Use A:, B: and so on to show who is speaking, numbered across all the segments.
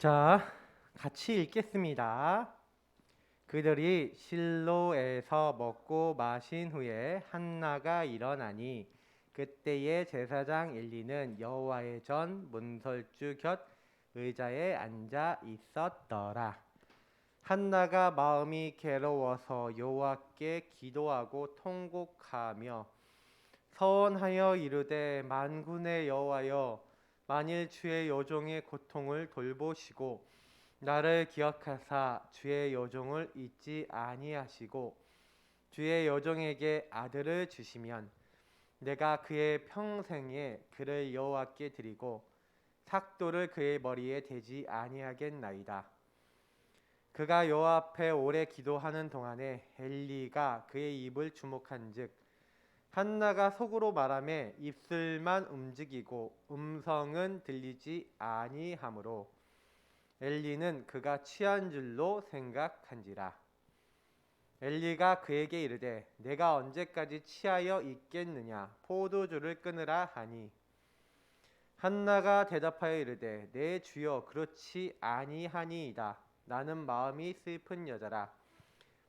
A: 자, 같이 읽겠습니다. 그들이 실로에서 먹고 마신 후에 한나가 일어나니 그때의 제사장 엘리는 여호와의 전 문설주 곁 의자에 앉아 있었더라. 한나가 마음이 괴로워서 여호와께 기도하고 통곡하며 서원하여 이르되 만군의 여호와여, 만일 주의 여종의 고통을 돌보시고 나를 기억하사 주의 여종을 잊지 아니하시고 주의 여종에게 아들을 주시면 내가 그의 평생에 그를 여호와께 드리고 삭도를 그의 머리에 대지 아니하겠나이다. 그가 여호와 앞에 오래 기도하는 동안에 엘리가 그의 입을 주목한즉 한나가 속으로 말하매 입술만 움직이고 음성은 들리지 아니하므로 엘리는 그가 취한 줄로 생각한지라. 엘리가 그에게 이르되 내가 언제까지 취하여 있겠느냐, 포도주를 끊으라 하니 한나가 대답하여 이르되 내 주여, 그렇지 아니하니이다. 나는 마음이 슬픈 여자라.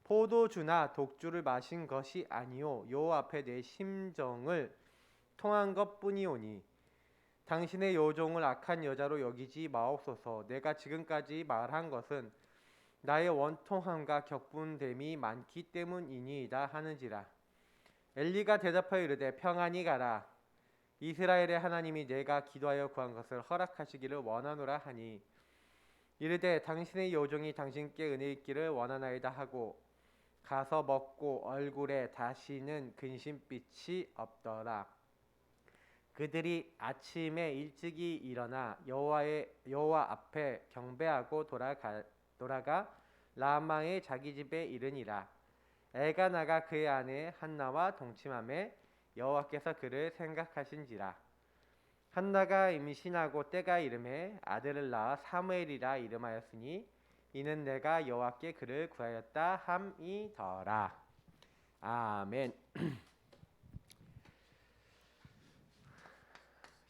A: 포도주나 독주를 마신 것이 아니요 여호와 앞에 내 심정을 통한 것뿐이오니 당신의 여종을 악한 여자로 여기지 마옵소서. 내가 지금까지 말한 것은 나의 원통함과 격분됨이 많기 때문이니이다 하는지라. 엘리가 대답하여 이르되 평안히 가라. 이스라엘의 하나님이 내가 기도하여 구한 것을 허락하시기를 원하노라 하니 이르되 당신의 여종이 당신께 은혜 있기를 원하나이다 하고 가서 먹고 얼굴에 다시는 근심빛이 없더라. 그들이 아침에 일찍이 일어나 여호와 앞에 경배하고 돌아가 라마의 자기 집에 이르니라. 엘가나가 그의 아내 한나와 동침하매 여호와께서 그를 생각하신지라. 한나가 임신하고 때가 이름에 아들을 낳아 사무엘이라 이름하였으니 이는 내가 여호와께 그를 구하였다 함이더라. 아멘.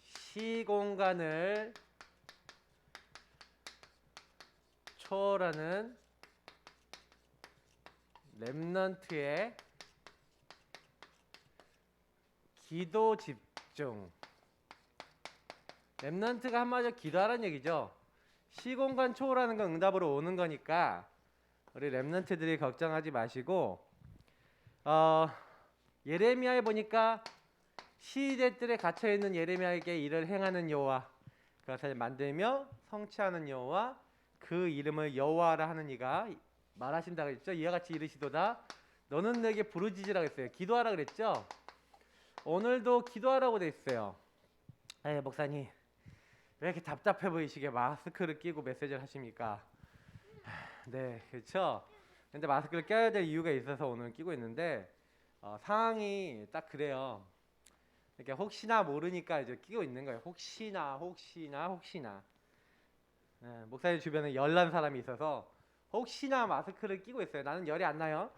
A: 시공간을 초월하는 렘넌트의 기도 집중. 렘넌트가 한마디로 기도하라는 얘기죠. 시공간 초월하는 건 응답으로 오는 거니까 우리 렘넌트들이 걱정하지 마시고, 예레미야에 보니까 시대들에 갇혀있는 예레미야에게 일을 행하는 여호와, 그것을 만들며 성취하는 여호와, 그 이름을 여호와라 하는 이가 말하신다고 했죠. 이와 같이 이르시도다 너는 내게 부르짖으라고 했어요. 기도하라 그랬죠. 오늘도 기도하라고 돼 있어요. 목사님 왜 이렇게 답답해 보이시게 마스크를 끼고 메시지를 하십니까? 네, 그렇죠. 근데 마스크를 껴야 될 이유가 있어서 오늘 끼고 있는데 상황이 딱 그래요. 이렇게 혹시나 모르니까 이제 끼고 있는 거예요. 혹시나. 네, 목사님 주변에 열난 사람이 있어서 혹시나 마스크를 끼고 있어요. 나는 열이 안 나요.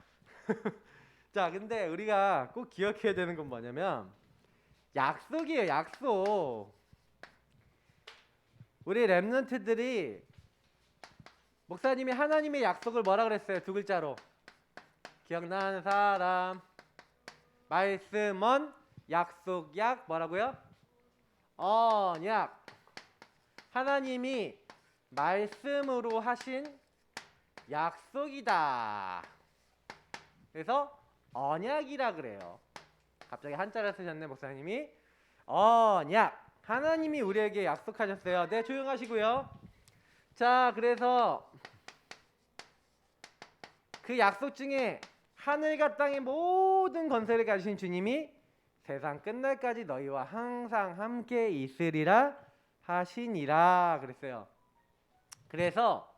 A: 자, 근데 우리가 꼭 기억해야 되는 건 뭐냐면 약속이에요. 약속. 우리 렘넌트들이 목사님이 하나님의 약속을 뭐라 그랬어요? 두 글자로. 기억나는 사람? 말씀은 약속, 약 뭐라고요? 언약. 하나님이 말씀으로 하신 약속이다. 그래서 언약이라 그래요. 갑자기 한자를 쓰셨네 목사님이. 언약. 하나님이 우리에게 약속하셨어요. 네, 조용하시고요. 자, 그래서 그 약속 중에 하늘과 땅의 모든 권세를 가지신 주님이 세상 끝날까지 너희와 항상 함께 있으리라 하시니라 그랬어요. 그래서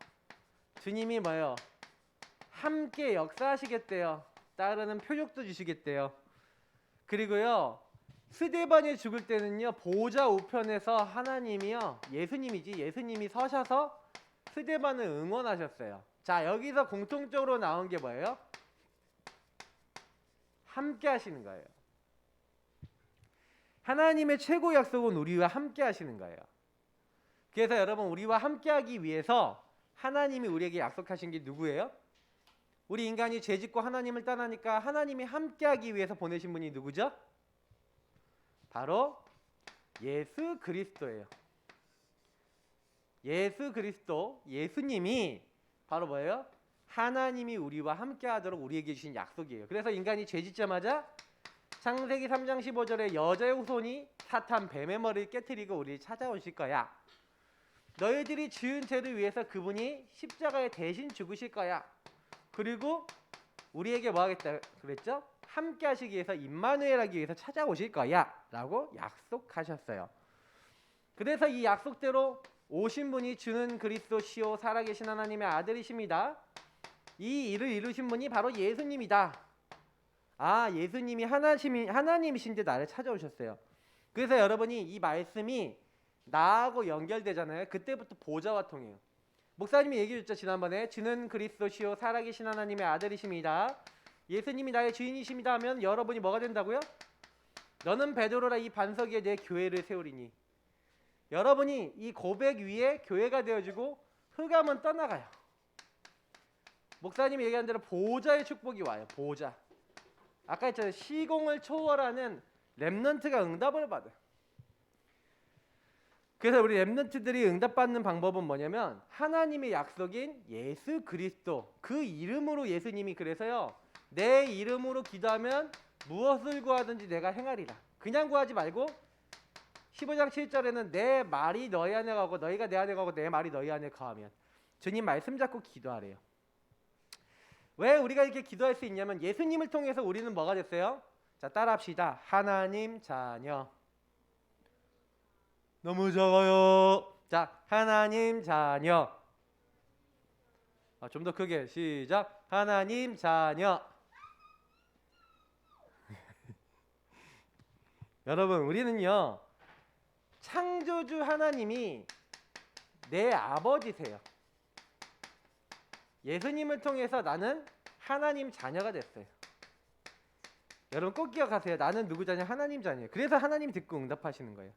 A: 주님이 뭐예요? 함께 역사하시겠대요. 따르는 표적도 주시겠대요. 그리고요, 스데반이 죽을 때는요, 보좌 우편에서 하나님이요, 예수님이 서셔서 스데반을 응원하셨어요. 자, 여기서 공통적으로 나온 게 뭐예요? 함께 하시는 거예요. 하나님의 최고 약속은 우리와 함께 하시는 거예요. 그래서 여러분 우리와 함께하기 위해서 하나님이 우리에게 약속하신 게 누구예요? 우리 인간이 죄짓고 하나님을 떠나니까 하나님이 함께하기 위해서 보내신 분이 누구죠? 바로 예수 그리스도예요. 예수 그리스도, 예수님이 바로 뭐예요? 하나님이 우리와 함께하도록 우리에게 주신 약속이에요. 그래서 인간이 죄짓자마자 창세기 3장 15절에 여자의 후손이 사탄 뱀의 머리를 깨트리고 우리를 찾아오실 거야. 너희들이 지은 죄를 위해서 그분이 십자가에 대신 죽으실 거야. 그리고 우리에게 뭐 하겠다 그랬죠? 함께 하시기 위해서 임마누엘 하기 위해서 찾아오실 거야 라고 약속하셨어요. 그래서 이 약속대로 오신 분이 주는 그리스도시요 살아계신 하나님의 아들이십니다. 이 일을 이루신 분이 바로 예수님이다. 아, 예수님이 하나님이신데 나를 찾아오셨어요. 그래서 여러분이 이 말씀이 나하고 연결되잖아요. 그때부터 보좌와 통해요. 목사님이 얘기해 줬죠. 지난번에 주는 그리스도시요 살아계신 하나님의 아들이십니다. 예수님이 나의 주인이십니다 하면 여러분이 뭐가 된다고요? 너는 베드로라 이 반석 위에 내 교회를 세우리니. 여러분이 이 고백 위에 교회가 되어지고 흑암은 떠나가요. 목사님이 얘기한 대로 보좌의 축복이 와요. 보좌. 아까 했잖아요. 시공을 초월하는 렘넌트가 응답을 받아요. 그래서 우리 렘넌트들이 응답받는 방법은 뭐냐면 하나님의 약속인 예수 그리스도 그 이름으로 예수님이 그래서요. 내 이름으로 기도하면 무엇을 구하든지 내가 행하리라. 그냥 구하지 말고 15장 7절에는 내 말이 너희 안에 가고 너희가 내 안에 가고 내 말이 너희 안에 거하면 주님 말씀 잡고 기도하래요. 왜 우리가 이렇게 기도할 수 있냐면 예수님을 통해서 우리는 뭐가 됐어요? 자, 따라합시다. 하나님 자녀. 너무 작아요. 자, 하나님 자녀. 좀 더 크게 시작. 하나님 자녀. 여러분 우리는요 창조주 하나님이 내 아버지세요. 예수님을 통해서 나는 하나님 자녀가 됐어요. 여러분 꼭 기억하세요. 나는 누구 자녀? 하나님 자녀예요. 그래서 하나님 듣고 응답하시는 거예요.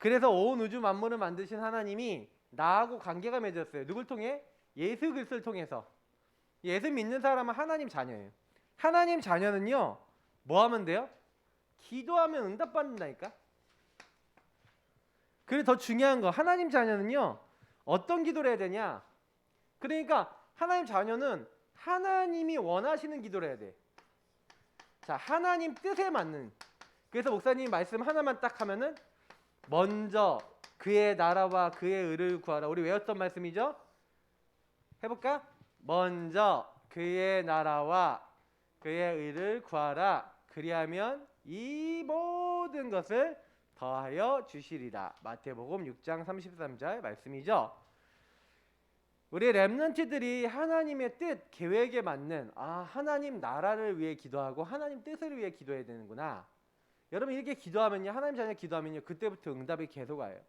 A: 그래서 온 우주 만물을 만드신 하나님이 나하고 관계가 맺었어요. 누굴 통해? 예수 그리스도를 통해서. 예수 믿는 사람은 하나님 자녀예요. 하나님 자녀는요 뭐 하면 돼요? 기도하면 응답받는다니까. 그리고 더 중요한 거 하나님 자녀는요 어떤 기도를 해야 되냐? 그러니까 하나님 자녀는 하나님이 원하시는 기도를 해야 돼. 자, 하나님 뜻에 맞는. 그래서 목사님 말씀 하나만 딱 하면은 먼저 그의 나라와 그의 의를 구하라. 우리 외웠던 말씀이죠? 해볼까? 먼저 그의 나라와 그의 의를 구하라. 그리하면 이 모든 것을 더하여 주시리라. 마태복음 6장 33절 말씀이죠. 우리 렘넌트들이 하나님의 뜻, 계획에 맞는 하나님 나라를 위해 기도하고 하나님 뜻을 위해 기도해야 되는구나. 여러분 이렇게 기도하면요, 하나님 자녀 기도하면요, 그때부터 응답이 계속 와요.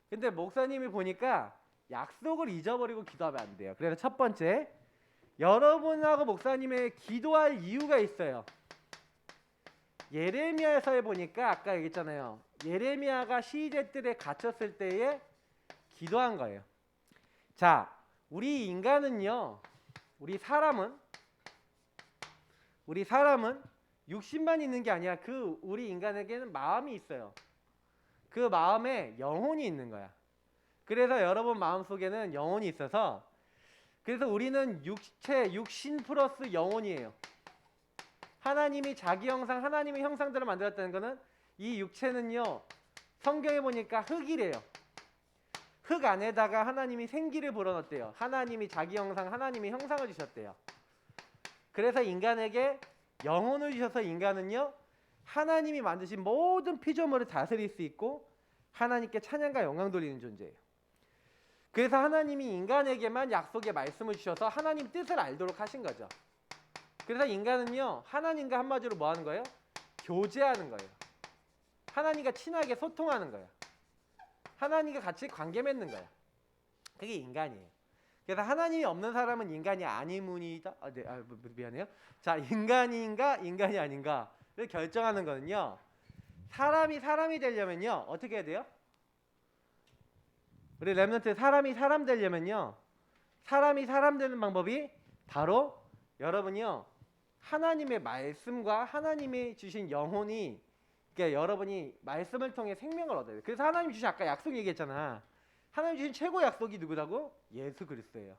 A: 근데 목사님이 보니까 약속을 잊어버리고 기도하면 안 돼요. 그래서 첫 번째, 여러분하고 목사님의 기도할 이유가 있어요. 예레미야서에 보니까 아까 얘기했잖아요. 예레미야가 시대들에 갇혔을 때에 기도한 거예요. 자, 우리 인간은요, 우리 사람은 육신만 있는 게 아니라 우리 인간에게는 마음이 있어요. 그 마음에 영혼이 있는 거야. 그래서 여러분 마음속에는 영혼이 있어서 그래서 우리는 육신 플러스 영혼이에요. 하나님이 자기 형상, 하나님의 형상대로 만들었다는 것은 이 육체는요, 성경에 보니까 흙이래요. 흙 안에다가 하나님이 생기를 불어넣었대요. 하나님이 자기 형상, 하나님의 형상을 주셨대요. 그래서 인간에게 영혼을 주셔서 인간은요, 하나님이 만드신 모든 피조물을 다스릴 수 있고 하나님께 찬양과 영광 돌리는 존재예요. 그래서 하나님이 인간에게만 약속의 말씀을 주셔서 하나님 뜻을 알도록 하신 거죠. 그래서 인간은요, 하나님과 한마디로 뭐 하는 거예요? 교제하는 거예요. 하나님과 친하게 소통하는 거예요. 하나님과 같이 관계 맺는 거예요. 그게 인간이에요. 그래서 하나님이 없는 사람은 인간이 아니문이다. 미안해요. 자, 인간인가 인간이 아닌가를 결정하는 거는요, 사람이 되려면요 어떻게 해야 돼요? 우리 렘넌트 사람이 사람 되려면요. 사람이 사람 되는 방법이 바로 여러분이요. 하나님의 말씀과 하나님이 주신 영혼이 그러니까 여러분이 말씀을 통해 생명을 얻어야 돼요. 그래서 하나님 주신 아까 약속 얘기했잖아. 하나님 주신 최고 약속이 누구라고? 예수 그리스도예요.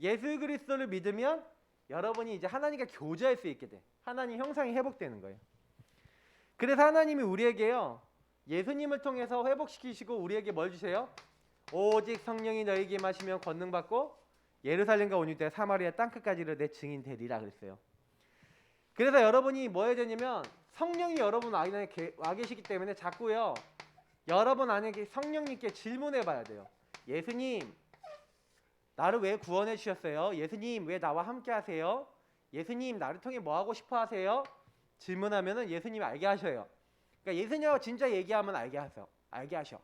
A: 예수 그리스도를 믿으면 여러분이 이제 하나님과 교제할 수 있게 돼. 하나님 형상이 회복되는 거예요. 그래서 하나님이 우리에게요. 예수님을 통해서 회복시키시고 우리에게 뭘 주세요? 오직 성령이 너희에게 마시면 권능 받고 예루살렘과 온 유대 사마리아 땅끝까지를 내 증인 되리라 그랬어요. 그래서 여러분이 뭐 해야 되냐면 성령이 여러분 안에 와 계시기 때문에 자꾸요. 여러분 안에 성령님께 질문해 봐야 돼요. 예수님, 나를 왜 구원해 주셨어요? 예수님, 왜 나와 함께 하세요? 예수님, 나를 통해 뭐 하고 싶어 하세요? 질문하면은 예수님이 알게 하셔요. 그러니까 예수님하고 진짜 얘기하면 알게 하셔.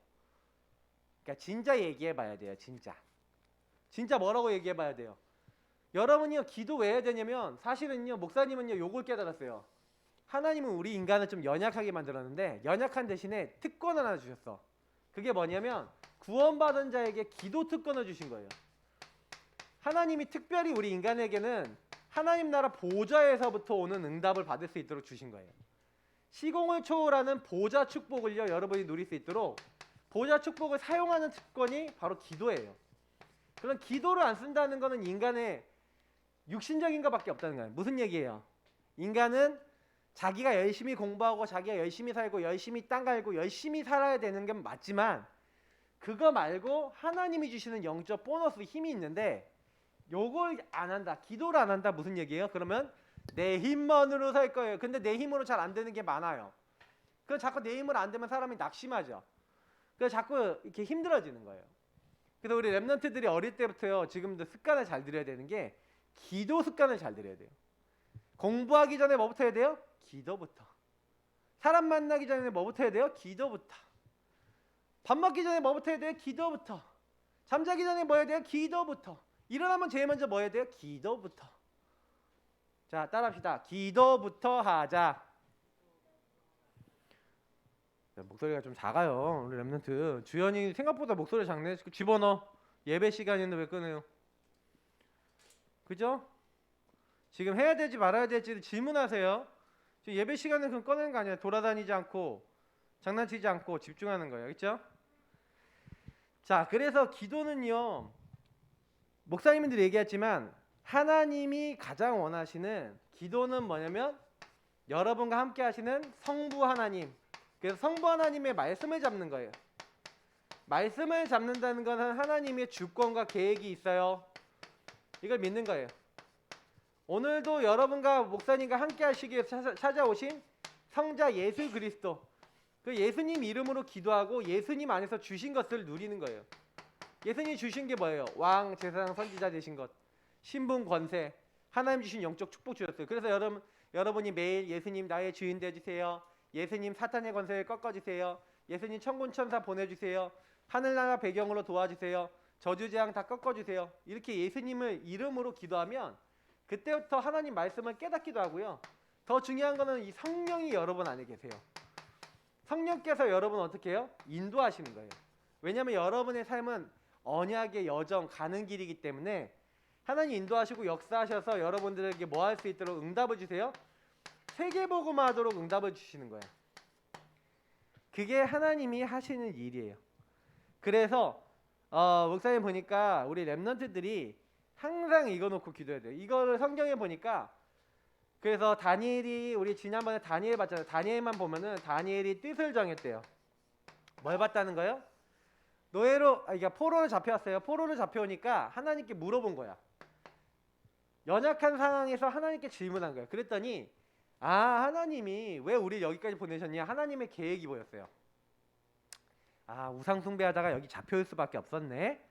A: 그러니까 진짜 얘기해 봐야 돼요. 진짜 뭐라고 얘기해 봐야 돼요. 여러분이요 기도 왜 해야 되냐면 사실은요 목사님은요 요걸 깨달았어요. 하나님은 우리 인간을 좀 연약하게 만들었는데 연약한 대신에 특권 하나 주셨어. 그게 뭐냐면 구원받은 자에게 기도 특권을 주신 거예요. 하나님이 특별히 우리 인간에게는 하나님 나라 보좌에서부터 오는 응답을 받을 수 있도록 주신 거예요. 시공을 초월하는 보좌 축복을요 여러분이 누릴 수 있도록 보좌 축복을 사용하는 특권이 바로 기도예요. 그런 기도를 안 쓴다는 것은 인간의 육신적인 것밖에 없다는 거예요. 무슨 얘기예요? 인간은 자기가 열심히 공부하고 자기가 열심히 살고 열심히 땅 갈고 열심히 살아야 되는 게 맞지만 그거 말고 하나님이 주시는 영적 보너스 힘이 있는데 요걸 안 한다. 기도를 안 한다. 무슨 얘기예요? 그러면 내 힘만으로 살 거예요. 근데 내 힘으로 잘 안 되는 게 많아요. 그럼 자꾸 내 힘으로 안 되면 사람이 낙심하죠. 그래서 자꾸 이렇게 힘들어지는 거예요. 그래서 우리 렘넌트들이 어릴 때부터요. 지금도 습관을 잘 들여야 되는 게 기도 습관을 잘 들여야 돼요. 공부하기 전에 뭐부터 해야 돼요? 기도부터. 사람 만나기 전에 뭐부터 해야 돼요? 기도부터. 밥 먹기 전에 뭐부터 해야 돼요? 기도부터. 잠자기 전에 뭐 해야 돼요? 기도부터. 일어나면 제일 먼저 뭐 해야 돼요? 기도부터. 자, 따라합시다. 기도부터 하자. 목소리가 좀 작아요. 우리 렘넌트. 주연이 생각보다 목소리 작네. 집어넣어. 예배 시간인데 왜 끄네요? 그죠? 지금 해야 될지 말아야 될지 질문하세요. 지금 예배 시간에 그럼 꺼내는 거 아니야. 돌아다니지 않고 장난치지 않고 집중하는 거예요. 그렇죠? 자, 그래서 기도는요. 목사님들이 얘기했지만 하나님이 가장 원하시는 기도는 뭐냐면 여러분과 함께 하시는 성부 하나님. 그래서 성부 하나님의 말씀을 잡는 거예요. 말씀을 잡는다는 것은 하나님의 주권과 계획이 있어요. 이걸 믿는 거예요. 오늘도 여러분과 목사님과 함께 하시기 위해서 찾아오신 성자 예수 그리스도 그 예수님 이름으로 기도하고 예수님 안에서 주신 것을 누리는 거예요. 예수님이 주신 게 뭐예요? 왕, 제사장, 선지자 되신 것, 신분, 권세, 하나님 주신 영적 축복 주셨어요. 그래서 여러분이 매일 예수님 나의 주인 되어주세요. 예수님 사탄의 권세를 꺾어주세요. 예수님 천군 천사 보내주세요. 하늘나라 배경으로 도와주세요. 저주재앙 다 꺾어주세요. 이렇게 예수님을 이름으로 기도하면 그때부터 하나님 말씀을 깨닫기도 하고요. 더 중요한 거는 이 성령이 여러분 안에 계세요. 성령께서 여러분 어떻게 해요? 인도하시는 거예요. 왜냐하면 여러분의 삶은 언약의 여정, 가는 길이기 때문에 하나님 인도하시고 역사하셔서 여러분들에게 뭐 할 수 있도록 응답을 주세요? 세계복음화하도록 응답을 주시는 거예요. 그게 하나님이 하시는 일이에요. 그래서 목사님 보니까 우리 렘넌트들이 항상 이거 놓고 기도해야 돼요. 이거를 성경에 보니까 그래서 다니엘이 우리 지난번에 다니엘 봤잖아요. 다니엘만 보면은 다니엘이 뜻을 정했대요. 뭘 봤다는 거예요? 노예로 그러니까 포로를 잡혀왔어요. 포로를 잡혀오니까 하나님께 물어본 거야. 연약한 상황에서 하나님께 질문한 거예요. 그랬더니 하나님이 왜 우리 여기까지 보내셨냐? 하나님의 계획이 보였어요. 우상 숭배하다가 여기 잡혀올 수밖에 없었네.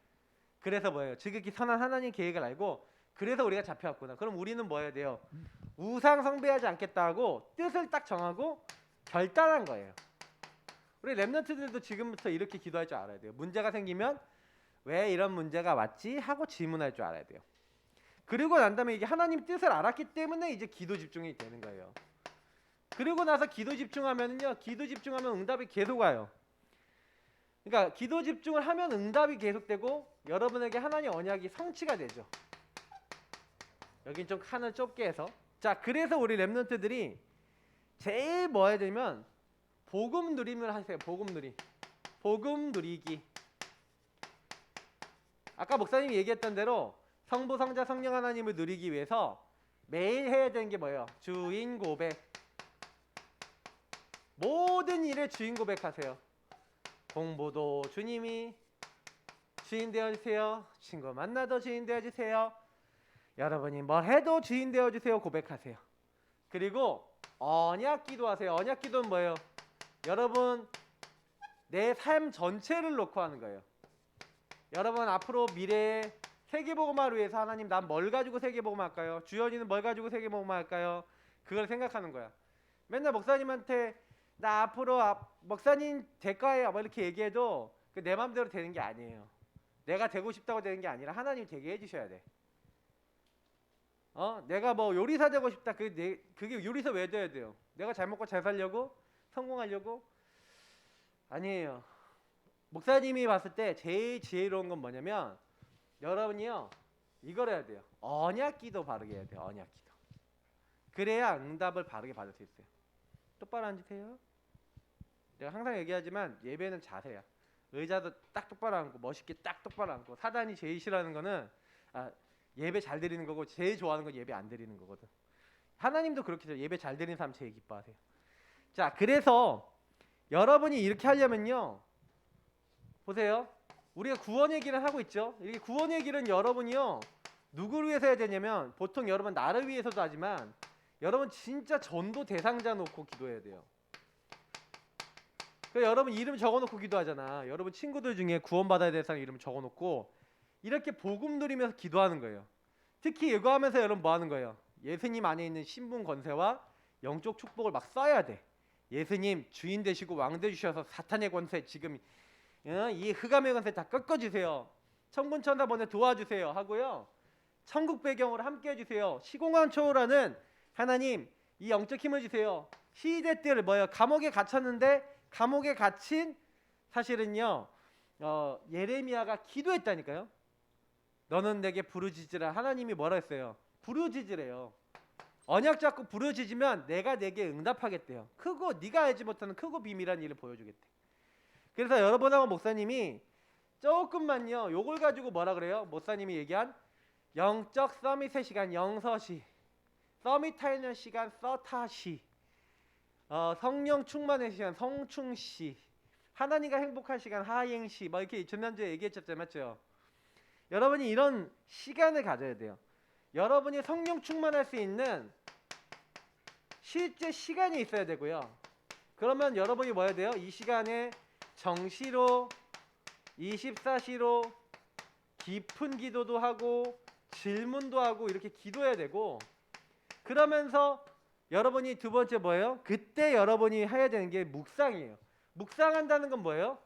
A: 그래서 뭐예요? 지극히 선한 하나님 계획을 알고 그래서 우리가 잡혀왔구나. 그럼 우리는 뭐 해야 돼요? 우상 숭배하지 않겠다고 뜻을 딱 정하고 결단한 거예요. 우리 렘넌트들도 지금부터 이렇게 기도할 줄 알아야 돼요. 문제가 생기면 왜 이런 문제가 왔지? 하고 질문할 줄 알아야 돼요. 그리고 난 다음에 이게 하나님 뜻을 알았기 때문에 이제 기도 집중이 되는 거예요. 그리고 나서 기도 집중하면 응답이 계속 와요. 그러니까 기도 집중을 하면 응답이 계속되고 여러분에게 하나님 언약이 성취가 되죠. 여긴 좀 칸을 좁게 해서. 자, 그래서 우리 랩런트들이 제일 뭐 해야 되면 복음 누림을 하세요. 복음 누림. 복음 누리기. 아까 목사님이 얘기했던 대로 성부, 성자, 성령 하나님을 누리기 위해서 매일 해야 되는 게 뭐예요? 주인 고백. 모든 일에 주인 고백하세요. 공부도 주님이 주인 되어주세요. 친구 만나도 주인 되어주세요. 여러분이 뭘 해도 주인 되어주세요. 고백하세요. 그리고 언약 기도하세요. 언약 기도는 뭐예요? 여러분 내 삶 전체를 놓고 하는 거예요. 여러분 앞으로 미래에 세계복음화를 위해서 하나님 난 뭘 가지고 세계복음화 할까요? 주연이는 뭘 가지고 세계복음화 할까요? 그걸 생각하는 거야. 맨날 목사님한테 나 앞으로 목사님 될 거예요 뭐 이렇게 얘기해도 내 마음대로 되는 게 아니에요. 내가 되고 싶다고 되는 게 아니라 하나님 되게 해주셔야 돼. 내가 뭐 요리사 되고 싶다. 그게 요리사 왜 돼야 돼요? 내가 잘 먹고 잘 살려고? 성공하려고? 아니에요. 목사님이 봤을 때 제일 지혜로운 건 뭐냐면 여러분이요 이걸 해야 돼요. 언약 기도 바르게 해야 돼요. 언약 기도. 그래야 응답을 바르게 받을 수 있어요. 똑바로 앉으세요. 내가 항상 얘기하지만 예배는 자세야. 의자도 딱 똑바로 앉고 멋있게 딱 똑바로 앉고. 사단이 제일 싫어하는 거는 예배 잘 드리는 거고 제일 좋아하는 건 예배 안 드리는 거거든. 하나님도 그렇게 해요. 예배 잘 드리는 사람 제일 기뻐하세요. 자, 그래서 여러분이 이렇게 하려면요. 보세요. 우리가 구원의 길을 하고 있죠. 이게 구원의 길은 여러분이요. 누구를 위해서 해야 되냐면 보통 여러분 나를 위해서도 하지만 여러분 진짜 전도 대상자 놓고 기도해야 돼요. 여러분 이름 적어놓고 기도하잖아. 여러분 친구들 중에 구원받아야 될 사람 이름 적어놓고 이렇게 복음 누리면서 기도하는 거예요. 특히 이거 하면서 여러분 뭐 하는 거예요? 예수님 안에 있는 신분 권세와 영적 축복을 막 써야 돼. 예수님 주인 되시고 왕 되주셔서 사탄의 권세 지금 이 흑암의 권세 다 꺾어주세요. 천군 천사 보내 도와주세요 하고요. 천국 배경으로 함께 해주세요. 시공간 초월하는 하나님 이 영적 힘을 주세요. 시대 때를 뭐예요? 감옥에 갇혔는데 감옥에 갇힌 사실은요 예레미야가 기도했다니까요. 너는 내게 부르짖으라. 하나님이 뭐라 했어요? 부르짖으래요. 언약 잡고 부르짖으면 내가 내게 응답하겠대요. 크고 네가 알지 못하는 크고 비밀한 일을 보여주겠대. 그래서 여러분하고 목사님이 조금만요 요걸 가지고 뭐라 그래요? 목사님이 얘기한 영적 서밋의 시간 영서시, 서밋하는 시간 서타시, 성령 충만의 시간 성충시, 하나님과 행복한 시간 하행시 뭐 이렇게 지난주에 얘기했었죠. 맞죠? 여러분이 이런 시간을 가져야 돼요. 여러분이 성령 충만할 수 있는 실제 시간이 있어야 되고요. 그러면 여러분이 뭐 해야 돼요? 이 시간에 정시로 24시로 깊은 기도도 하고 질문도 하고 이렇게 기도해야 되고, 그러면서 여러분이 두 번째 뭐예요? 그때 여러분이 해야 되는 게 묵상이에요. 묵상한다는 건 뭐예요?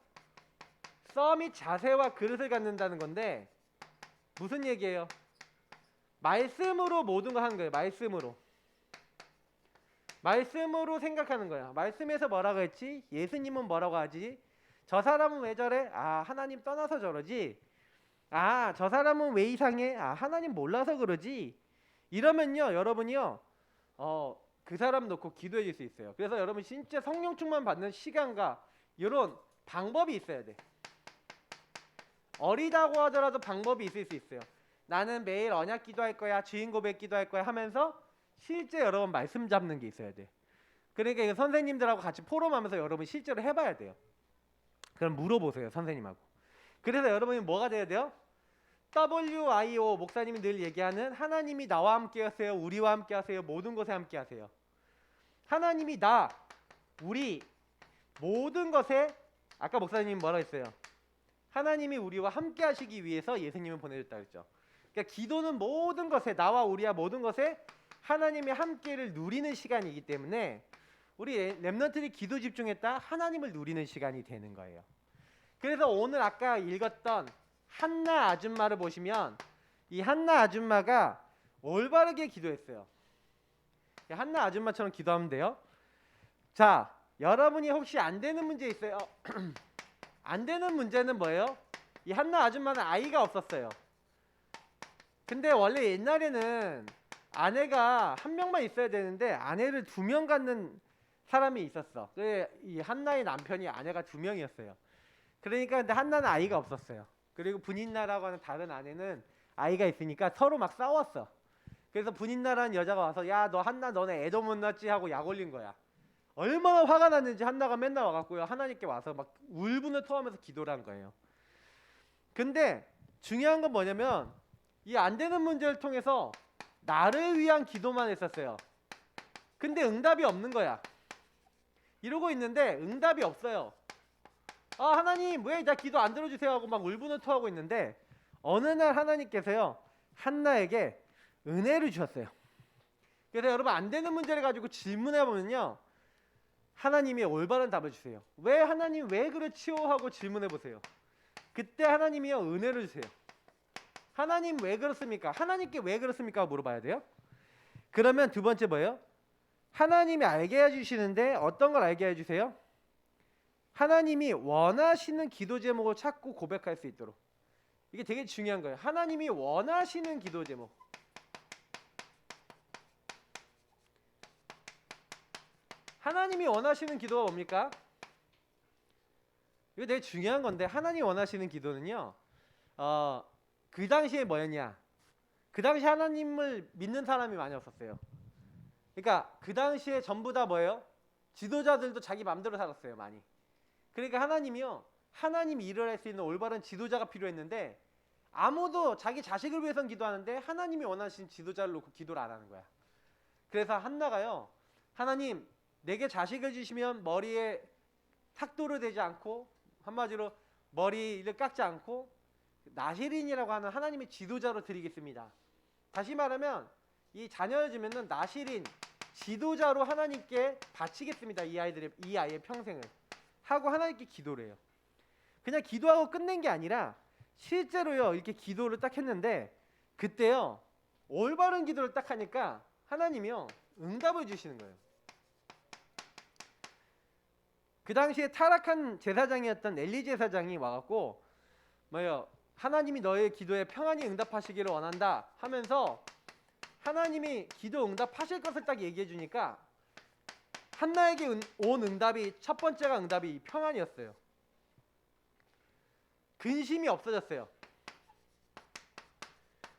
A: 서밋 자세와 그릇을 갖는다는 건데 무슨 얘기예요? 말씀으로 모든 거 하는 거예요. 말씀으로 생각하는 거예요. 말씀에서 뭐라고 했지? 예수님은 뭐라고 하지? 저 사람은 왜 저래? 하나님 떠나서 저러지. 저 사람은 왜 이상해? 하나님 몰라서 그러지. 이러면요 여러분이요 그 사람 놓고 기도해 줄 수 있어요. 그래서 여러분 진짜 성령 충만 받는 시간과 이런 방법이 있어야 돼. 어리다고 하더라도 방법이 있을 수 있어요. 나는 매일 언약 기도할 거야, 주인 고백 기도할 거야 하면서 실제 여러분 말씀 잡는 게 있어야 돼. 그러니까 이거 선생님들하고 같이 포럼하면서 여러분 실제로 해봐야 돼요. 그럼 물어보세요 선생님하고. 그래서 여러분이 뭐가 돼야 돼요? WIO 목사님이 늘 얘기하는 하나님이 나와 함께 하세요, 우리와 함께 하세요, 모든 것에 함께 하세요. 하나님이 나, 우리 모든 것에, 아까 목사님이 뭐라 했어요? 하나님이 우리와 함께 하시기 위해서 예수님을 보내줬다 그랬죠. 그러니까 기도는 모든 것에, 나와 우리와 모든 것에 하나님의 함께를 누리는 시간이기 때문에 우리 랩런트들이 기도 집중했다 하나님을 누리는 시간이 되는 거예요. 그래서 오늘 아까 읽었던 한나 아줌마를 보시면 이 한나 아줌마가 올바르게 기도했어요. 한나 아줌마처럼 기도하면 돼요. 자, 여러분이 혹시 안 되는 문제 있어요? 안 되는 문제는 뭐예요? 이 한나 아줌마는 아이가 없었어요. 근데 원래 옛날에는 아내가 한 명만 있어야 되는데 아내를 2명 갖는 사람이 있었어. 이 한나의 남편이 아내가 2명이었어요. 그러니까 근데 한나는 아이가 없었어요. 그리고 분인나라고 하는 다른 아내는 아이가 있으니까 서로 막 싸웠어. 그래서 분인나라는 여자가 와서 야, 너 한나 너네 애도 못 낳지 하고 약 올린 거야. 얼마나 화가 났는지 한나가 맨날 와갖고요, 하나님께 와서 막 울분을 토하면서 기도를 한 거예요. 근데 중요한 건 뭐냐면 이 안 되는 문제를 통해서 나를 위한 기도만 했었어요. 근데 응답이 없는 거야. 이러고 있는데 응답이 없어요. 아, 하나님 왜 나 기도 안 들어주세요 하고 막 울분을 토하고 있는데 어느 날 하나님께서요, 한나에게 은혜를 주셨어요. 그래서 여러분, 안 되는 문제를 가지고 질문해 보면요, 하나님이 올바른 답을 주세요. 왜 하나님 왜 그렇지요 하고 질문해 보세요. 그때 하나님이요, 은혜를 주세요. 하나님 왜 그렇습니까? 하나님께 왜 그렇습니까? 물어봐야 돼요. 그러면 두 번째 뭐예요? 하나님이 알게 해주시는데 어떤 걸 알게 해주세요? 하나님이 원하시는 기도 제목을 찾고 고백할 수 있도록. 이게 되게 중요한 거예요. 하나님이 원하시는 기도 제목. 하나님이 원하시는 기도가 뭡니까? 이거 되게 중요한 건데, 하나님 원하시는 기도는요, 그 당시에 뭐였냐? 그 당시 하나님을 믿는 사람이 많이 없었어요. 그러니까 그 당시에 전부 다 뭐예요? 지도자들도 자기 마음대로 살았어요, 많이. 그러니까 하나님이요, 하나님이 일을 할 수 있는 올바른 지도자가 필요했는데 아무도 자기 자식을 위해서는 기도하는데 하나님이 원하시는 지도자를 놓고 기도를 안 하는 거야. 그래서 한나가요, 하나님 내게 자식을 주시면 머리에 삭도를 대지 않고, 한마디로 머리를 깎지 않고 나시린이라고 하는 하나님의 지도자로 드리겠습니다. 다시 말하면 이 자녀를 주면은 나시린, 지도자로 하나님께 바치겠습니다. 이 아이의 평생을 하고 하나님께 기도를 해요. 그냥 기도하고 끝낸 게 아니라 실제로요, 이렇게 기도를 딱 했는데 그때요, 올바른 기도를 딱 하니까 하나님이요, 응답을 주시는 거예요. 그 당시에 타락한 제사장이었던 엘리 제사장이 와갖고 뭐예요, 하나님이 너의 기도에 평안히 응답하시기를 원한다 하면서 하나님이 기도 응답하실 것을 딱 얘기해 주니까 한나에게 온 응답이, 첫 번째가 응답이 평안이었어요. 근심이 없어졌어요.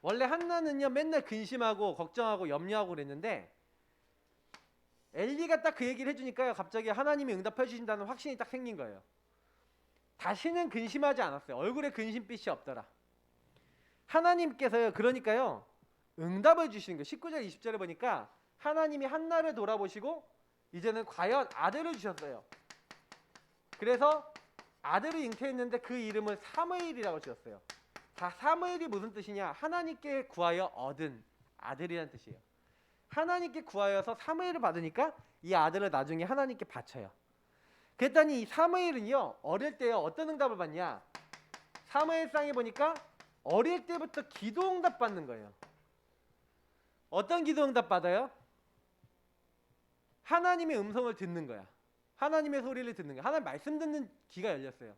A: 원래 한나는요, 맨날 근심하고 걱정하고 염려하고 그랬는데 엘리가 딱 그 얘기를 해주니까요, 갑자기 하나님이 응답해 주신다는 확신이 딱 생긴 거예요. 다시는 근심하지 않았어요. 얼굴에 근심빛이 없더라. 하나님께서요, 그러니까요, 응답을 주시는 거예요. 19절 20절에 보니까 하나님이 한나를 돌아보시고 이제는 과연 아들을 주셨어요. 그래서 아들을 잉태했는데 그 이름을 사무엘이라고 지었어요. 자, 사무엘이 무슨 뜻이냐? 하나님께 구하여 얻은 아들이라는 뜻이에요. 하나님께 구하여서 사무엘을 받으니까 이 아들을 나중에 하나님께 바쳐요. 그랬더니 이 사무엘은요, 어릴 때 어떤 응답을 받냐? 사무엘상에 보니까 어릴 때부터 기도 응답 받는 거예요. 어떤 기도 응답 받아요? 하나님의 음성을 듣는 거야. 하나님의 소리를 듣는 거야. 하나님 말씀 듣는 귀가 열렸어요.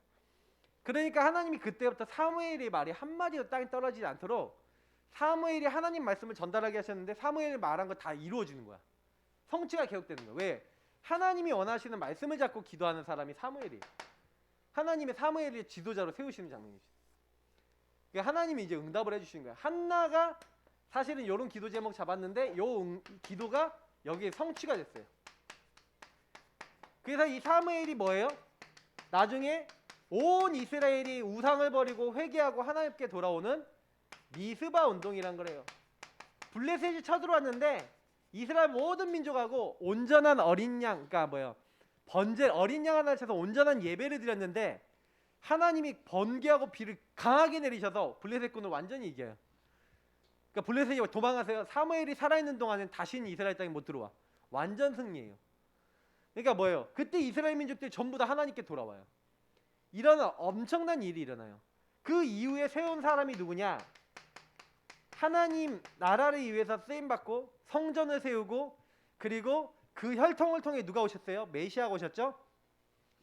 A: 그러니까 하나님이 그때부터 사무엘의 말이 한마디도 땅에 떨어지지 않도록 사무엘이 하나님 말씀을 전달하게 하셨는데 사무엘이 말한 거 다 이루어지는 거야. 성취가 계속되는 거야. 왜? 하나님이 원하시는 말씀을 잡고 기도하는 사람이 사무엘이에요. 하나님의 사무엘을 지도자로 세우시는 장면이죠. 그러니까 하나님이 이제 응답을 해주시는 거야. 한나가 사실은 이런 기도 제목 잡았는데 요 기도가 여기에 성취가 됐어요. 그래서 이 사무엘이 뭐예요? 나중에 온 이스라엘이 우상을 버리고 회개하고 하나님께 돌아오는 미스바 운동이란 거래요. 블레셋이 쳐들어왔는데 이스라엘 모든 민족하고 온전한 어린 양, 그러니까 뭐예요? 번제 어린 양 하나를 쳐서 온전한 예배를 드렸는데 하나님이 번개하고 비를 강하게 내리셔서 블레셋군을 완전히 이겨요. 그러니까 블레셋이 도망가세요. 사무엘이 살아있는 동안은 다시는 이스라엘 땅에 못 들어와. 완전 승리예요. 그러니까 뭐예요? 그때 이스라엘 민족들이 전부 다 하나님께 돌아와요. 이런 엄청난 일이 일어나요. 그 이후에 세운 사람이 누구냐? 하나님 나라를 위해서 쓰임받고 성전을 세우고 그리고 그 혈통을 통해 누가 오셨어요? 메시아가 오셨죠?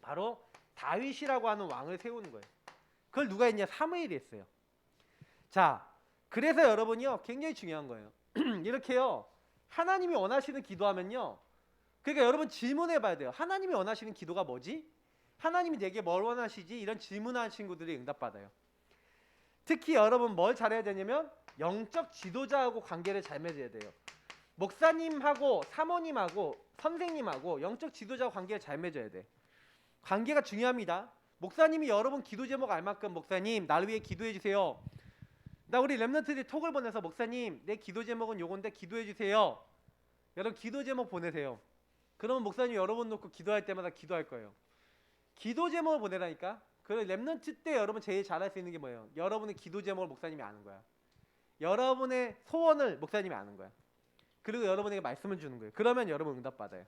A: 바로 다윗이라고 하는 왕을 세우는 거예요. 그걸 누가 했냐? 사무엘이 했어요. 자, 그래서 여러분이요 굉장히 중요한 거예요. 이렇게요 하나님이 원하시는 기도하면요, 그러니까 여러분 질문해 봐야 돼요. 하나님이 원하시는 기도가 뭐지? 하나님이 내게 뭘 원하시지? 이런 질문하는 친구들이 응답받아요. 특히 여러분 뭘 잘해야 되냐면 영적 지도자하고 관계를 잘 맺어야 돼요. 목사님하고 사모님하고 선생님하고 영적 지도자와 관계를 잘 맺어야 돼. 관계가 중요합니다. 목사님이 여러분 기도 제목 알 만큼 목사님 나를 위해 기도해 주세요. 나 우리 렘넌트들이 톡을 보내서 목사님 내 기도 제목은 요건데 기도해 주세요. 여러분 기도 제목 보내세요. 그러면 목사님 여러분 놓고 기도할 때마다 기도할 거예요. 기도 제목을 보내라니까. 그래서 렘넌트 때 여러분 제일 잘할 수 있는 게 뭐예요? 여러분의 기도 제목을 목사님이 아는 거야. 여러분의 소원을 목사님이 아는 거야. 그리고 여러분에게 말씀을 주는 거예요. 그러면 여러분 응답받아요.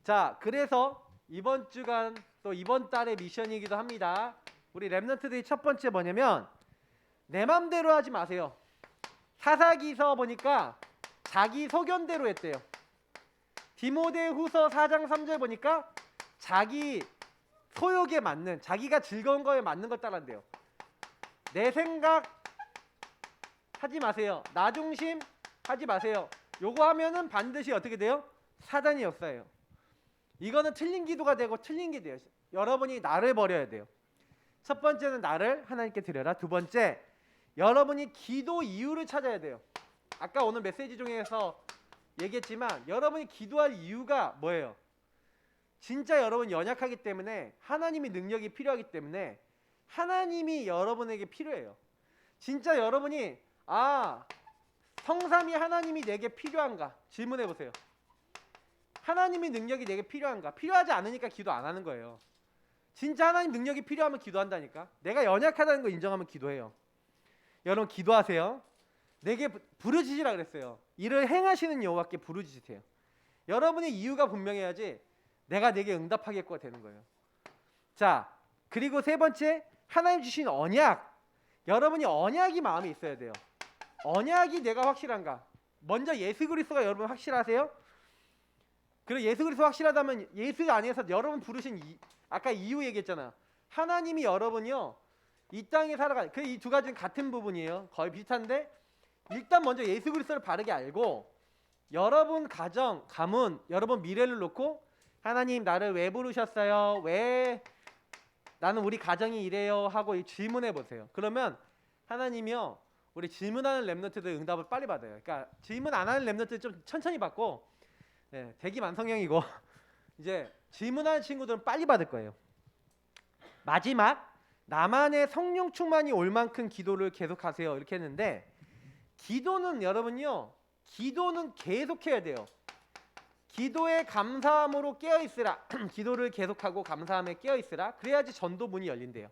A: 자, 그래서 이번 주간 또 이번 달의 미션이기도 합니다. 우리 렘넌트들이 첫 번째 뭐냐면 내 맘대로 하지 마세요. 사사기서 보니까 자기 소견대로 했대요. 디모데후서 4장 3절 보니까 자기 소욕에 맞는, 자기가 즐거운 거에 맞는 걸 따라한대요. 내 생각 하지 마세요. 나 중심 하지 마세요. 요거 하면은 반드시 어떻게 돼요? 사단의 역사예요. 이거는 틀린 기도가 되고 틀린 게 돼요. 여러분이 나를 버려야 돼요. 첫 번째는 나를 하나님께 드려라. 두 번째, 여러분이 기도 이유를 찾아야 돼요. 아까 오늘 메시지 중에서 얘기했지만 여러분이 기도할 이유가 뭐예요? 진짜 여러분 연약하기 때문에 하나님의 능력이 필요하기 때문에 하나님이 여러분에게 필요해요. 진짜 여러분이 성삼위 하나님이 내게 필요한가? 질문해 보세요. 하나님의 능력이 내게 필요한가? 필요하지 않으니까 기도 안 하는 거예요. 진짜 하나님 능력이 필요하면 기도한다니까. 내가 연약하다는 거 인정하면 기도해요. 여러분 기도하세요. 내게 부르짖으라 그랬어요. 이를 행하시는 여호와께 부르짖으세요. 여러분의 이유가 분명해야지 내가 내게 응답하겠구가 되는 거예요. 자, 그리고 세 번째, 하나님 주신 언약. 여러분이 언약이 마음에 있어야 돼요. 언약이 내가 확실한가? 먼저 예수 그리스도가 여러분 확실하세요? 그리고 예수 그리스도 확실하다면 예수 안에서 여러분 부르신 아까 이유 얘기했잖아. 하나님이 여러분이요 이 땅에 살아가. 그 이 두 가지는 같은 부분이에요. 거의 비슷한데 일단 먼저 예수 그리스도를 바르게 알고 여러분 가정, 가문, 여러분 미래를 놓고 하나님 나를 왜 부르셨어요? 왜 나는 우리 가정이 이래요? 하고 질문해 보세요. 그러면 하나님이요 우리 질문하는 렘넌트들 응답을 빨리 받아요. 그러니까 질문 안 하는 렘넌트들 좀 천천히 받고 대기만성형이고 이제 질문하는 친구들은 빨리 받을 거예요. 마지막, 나만의 성령 충만이 올 만큼 기도를 계속하세요. 이렇게 했는데 기도는 여러분요 기도는 계속해야 돼요. 기도에 감사함으로 깨어있으라. 기도를 계속하고 감사함에 깨어있으라. 그래야지 전도 문이 열린대요.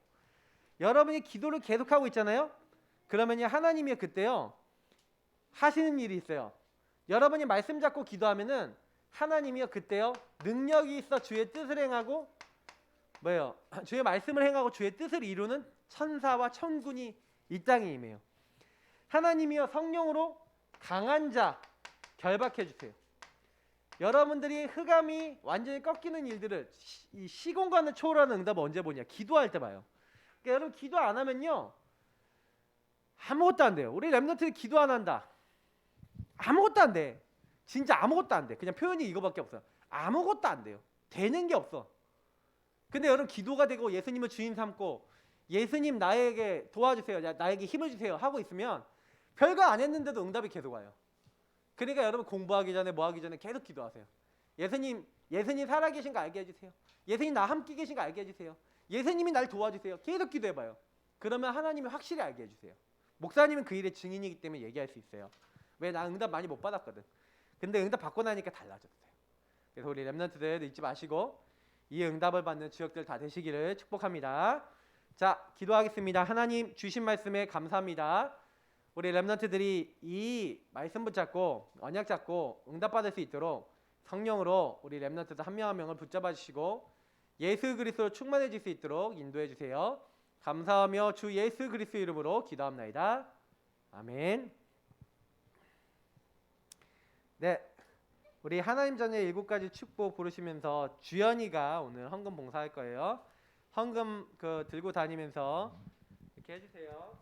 A: 여러분이 기도를 계속하고 있잖아요. 그러면 하나님이 그때요 하시는 일이 있어요. 여러분이 말씀 잡고 기도하면은 하나님이요 그때요 능력이 있어 주의 뜻을 행하고 뭐예요? 주의 말씀을 행하고 주의 뜻을 이루는 천사와 천군이 이 땅에 임해요. 하나님이요 성령으로 강한 자 결박해 주세요. 여러분들이 흑암이 완전히 꺾이는 일들을 이 시공간을 초월하는 응답을 언제 보냐? 기도할 때 봐요. 그러니까 여러분 기도 안 하면요 아무것도 안 돼요. 우리 렘넌트들이 기도 안 한다. 아무것도 안 돼. 진짜 아무것도 안 돼. 그냥 표현이 이거밖에 없어요. 아무것도 안 돼요. 되는 게 없어. 근데 여러분 기도가 되고 예수님을 주인 삼고 예수님 나에게 도와주세요. 나에게 힘을 주세요. 하고 있으면 별거 안 했는데도 응답이 계속 와요. 그러니까 여러분 공부하기 전에 뭐 하기 전에 계속 기도하세요. 예수님 살아계신 거 알게 해주세요. 예수님 나 함께 계신 거 알게 해주세요. 예수님이 날 도와주세요. 계속 기도해봐요. 그러면 하나님이 확실히 알게 해주세요. 목사님은 그 일의 증인이기 때문에 얘기할 수 있어요. 왜? 나 응답 많이 못 받았거든. 근데 응답 받고 나니까 달라졌어요. 그래서 우리 렘넌트들 잊지 마시고 이 응답을 받는 주역들 다 되시기를 축복합니다. 자, 기도하겠습니다. 하나님 주신 말씀에 감사합니다. 우리 렘넌트들이 이 말씀 붙잡고 언약 잡고 응답 받을 수 있도록 성령으로 우리 렘넌트들 한 명 한 명을 붙잡아 주시고 예수 그리스도로 충만해질 수 있도록 인도해 주세요. 감사하며 주 예수 그리스도 이름으로 기도합나이다. 아멘. 네, 우리 하나님 자녀의 7가지 축복 부르시면서 주연이가 오늘 헌금 봉사할 거예요. 헌금 그 들고 다니면서 이렇게 해주세요.